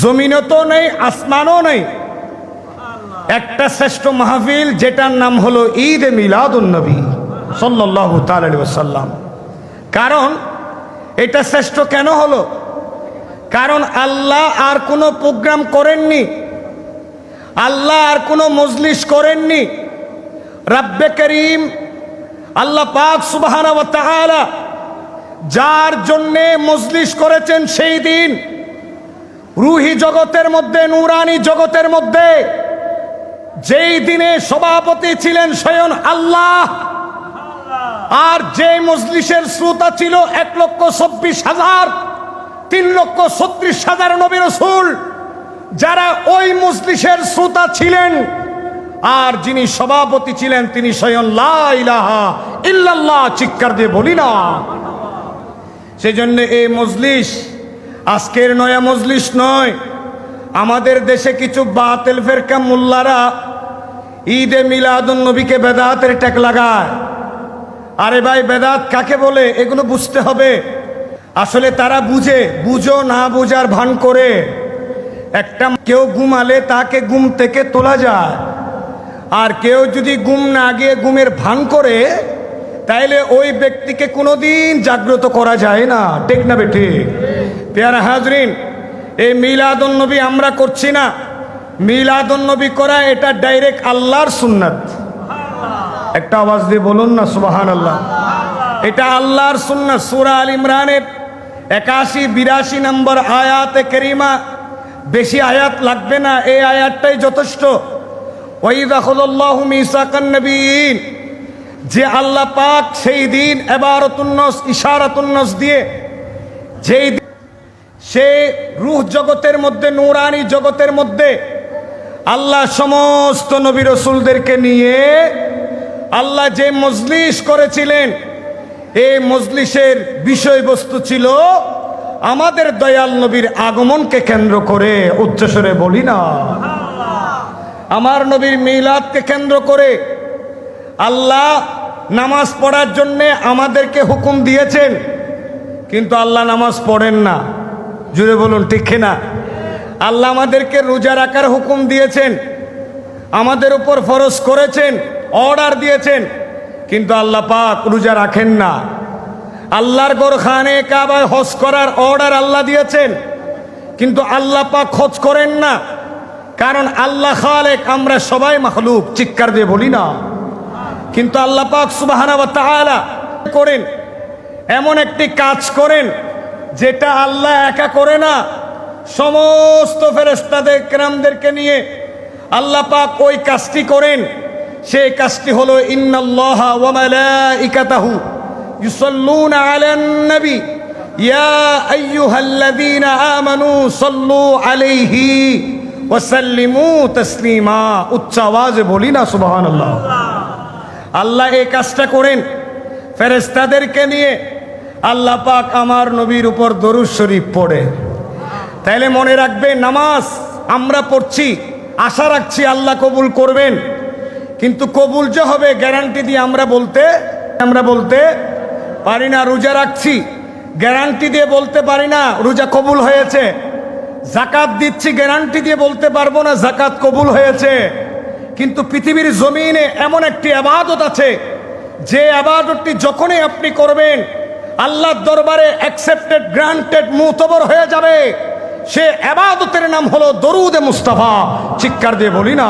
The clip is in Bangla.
জমিনও তো নেই, আসমানও নেই। একটা শ্রেষ্ঠ মাহফিল যেটার নাম হলো ঈদে মিলাদুন নবী সাল্লাল্লাহু তাআলা আলাইহি ওয়াসাল্লাম। কারণ এটা শ্রেষ্ঠ কেন হলো? কারণ আল্লাহ আর কোনো প্রোগ্রাম করেননি, আল্লাহ আর কোনো মজলিস করেননি। রব্বে করিম আল্লাহ পাক সুবহানাহু ওয়া তাআলা যার জন্যে মজলিস করেছেন সেই দিন রুহি জগতের মধ্যে, নূরানি জগতের মধ্যে যেই দিনে সভাপতি ছিলেন স্বয়ং আল্লাহ, আর যে মজলিসের শ্রোতা ছিল 1,26,000, 3,36,000 নবী রাসূল যারা ওই মজলিসের শ্রোতা ছিলেন, আর যিনি সভাপতি ছিলেন তিনি স্বয়ং লা ইলাহা ইল্লাল্লাহ, চিৎকার দিয়ে বলি না। সেই জন্য এই মজলিস আজকের নয়া মজলিস নয়। আমাদের দেশে কিছু বাতিল ফেরকা মোল্লারা ঈদে মিলাদুন নবীকে বেদাতের ট্যাগ লাগায়। আরে ভাই, বেদাত কাকে বলে এগুলো বুঝতে হবে। আসলে তারা বুঝো না বুঝার ভান করে। একটা কেউ ঘুমালে তাকে ঘুম থেকে তোলা যায়, আর কেউ যদি ঘুম না গিয়ে ঘুমের ভান করে তাইলে ওই ব্যক্তিকে কোনোদিন জাগ্রত করা যায় না, ঠিক না বেঠি? পেয়ারা হাজরিন, এই মিলাদুন নবী আমরা করছি না। মিলাদুন নবী করা এটা ডাইরেক্ট আল্লাহর সুন্নাত। একটা আওয়াজ দিয়ে বলুন না সুবহানাল্লাহ। এটা আল্লাহর সুন্নাত। সূরা আল ইমরানের 81-82 নম্বর আয়াতে কারিমা, বেশি আয়াত লাগবে না, এই আয়াতটাই যথেষ্ট। ওয়াইযা খাযাল্লাহু মিসাকান নবিয়্যিন, যে আল্লাহ পাক সেই দিন ইবারাতুন নাস, ইশারাতুন নাস দিয়ে যেই সে রূহ জগতের মধ্যে, নূরানি জগতের মধ্যে আল্লাহ সমস্ত নবী রাসূলদেরকে নিয়ে আল্লাহ যে মজলিস করেছিলেন, এই মজলিসের বিষয়বস্তু ছিল আমাদের দয়াল নবীর আগমনকে কেন্দ্র করে। উচ্চস্বরে বলি না, আমার নবীর মিলাদকে কেন্দ্র করে আল্লাহ নামাজ পড়ার জন্যে আমাদেরকে হুকুম দিয়েছেন, কিন্তু আল্লাহ নামাজ পড়েন না। জুড়ে বলুন ঠিক না? আল্লাহ আমাদেরকে রোজা রাখার হুকুম দিয়েছেন, আমাদের উপর ফরজ করেছেন, অর্ডার দিয়েছেন, কিন্তু আল্লাহ পাক রোজা রাখেন না। আল্লাহর ঘর খানে কাবায় হজ করার অর্ডার আল্লাহ দিয়েছেন, কিন্তু আল্লাহ পাক হজ করেন না। কারণ আল্লাহ খালেক, আমরা সবাই মাখলুক, চিৎকার দিয়ে বলি না। কিন্তু আল্লাহ পাক সুবহানাহু ওয়া তাআলা করেন, এমন একটি কাজ করেন যেটা আল্লাহ একা করে না, সমস্ত ফেরেশতাদের কেরামদেরকে নিয়ে আল্লাহ পাক ওই কাজটি করেন। সেই কাজটি হলো ইন্নাল্লাহা ওয়া মালাইকাতাহু ইউসাল্লুনা আলান নবী ইয়া আইয়ুহাল্লাযীনা আমানু সাল্লু আলাইহি ওয়া সাল্লিমু তাসলিমা। উচ্চ আওয়াজে বলি না সুবহানাল্লাহ। আল্লাহ এই কাজটা করেন ফেরেশতাদেরকে নিয়ে। আল্লাহ পাক আমার নবীর উপর দরুদ শরীফ পড়ে। তাইলে মনে রাখবে, নামাজ আমরা পড়ছি, আশা রাখছি আল্লাহ কবুল করবেন, কিন্তু কবুল যে হবে গ্যারান্টি দিয়ে আমরা বলতে পারি না। রোজা রাখছি, গ্যারান্টি দিয়ে বলতে পারি না রোজা কবুল হয়েছে। যাকাত দিচ্ছি, গ্যারান্টি দিয়ে বলতে পারবো না যাকাত কবুল হয়েছে। কিন্তু পৃথিবীর জমিনে এমন একটি ইবাদত আছে, যে ইবাদতটি যখনই আপনি করবেন আল্লাহর দরবারে অ্যাকসেপ্টেড, গ্রান্টেড, মুতবর হয়ে যাবে। সে ইবাদতের নাম হলো দরুদে মুস্তাফা। চিৎকার দিয়ে বলি না।